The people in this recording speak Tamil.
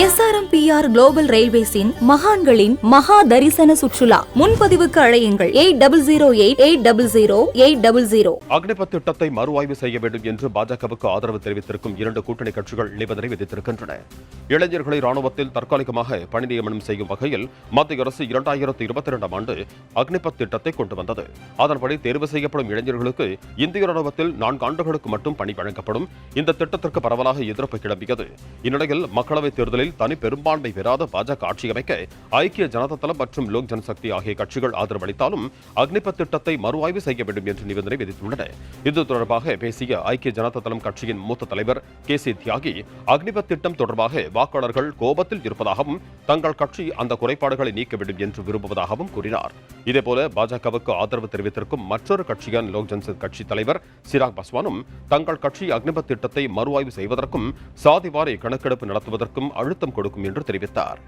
SRMPR குளோபல் ரயில்வேஸின் மகான்களின் மகா தரிசன சுற்றுலா. முன்பதிவுக்கு அழையுங்கள் 8008000800. அக்னிபத் திட்டத்தை மறுஆய்வு செய்ய வேண்டும் என்று பாஜகவுக்கு ஆதரவு தெரிவித்திருக்கும் 2 கூட்டணி கட்சிகள் நிபந்தனை விதித்திருக்கின்றன. இளைஞர்களை ராணுவத்தில் தற்காலிகமாக பணி நியமனம் செய்யும் வகையில் மத்திய அரசு 2022ஆம் ஆண்டு அக்னிபத் திட்டத்தை கொண்டு வந்தது. அதன்படி தேர்வு செய்யப்படும் இளைஞர்களுக்கு இந்திய ராணுவத்தில் 4 ஆண்டுகளுக்கு மட்டும் பணி வழங்கப்படும். இந்த திட்டத்திற்கு பரவலாக எதிர்ப்பு கிளம்பியது. இந்நிலையில் மக்களவைத் தேர்தலில் தனி பெரும்பான்மை பெறாத பாஜக ஆட்சி அமைக்க ஐக்கிய ஜனதா தளம் மற்றும் லோக் ஜனசக்தி ஆகிய கட்சிகள் ஆதரவளித்தாலும் அக்னிபத் திட்டத்தை மறுஆய்வு செய்ய வேண்டும் என்று நிபந்தனை விதித்துள்ளன. இது தொடர்பாக பேசிய ஐக்கிய ஜனதா தளம் கட்சியின் மூத்த தலைவர் KC தியாகி, அக்னிபத் திட்டம் தொடர்பாக வாக்காளர்கள் கோபத்தில் இருப்பதாகவும் தங்கள் கட்சி அந்த குறைபாடுகளை நீக்க வேண்டும் என்று விரும்புவதாகவும் கூறினார். இதேபோல பாஜகவுக்கு ஆதரவு தெரிவித்திருக்கும் மற்றொரு கட்சியான லோக் ஜனசக்தி கட்சி தலைவர் சிராக் பாஸ்வானும் தங்கள் கட்சி அக்னிபத் திட்டத்தை மறுஆய்வு செய்வதற்கும் சாதிவாரி கணக்கெடுப்பு நடத்துவதற்கும் அழுத்தம் கொடுக்கும் என்று தெரிவித்தார்.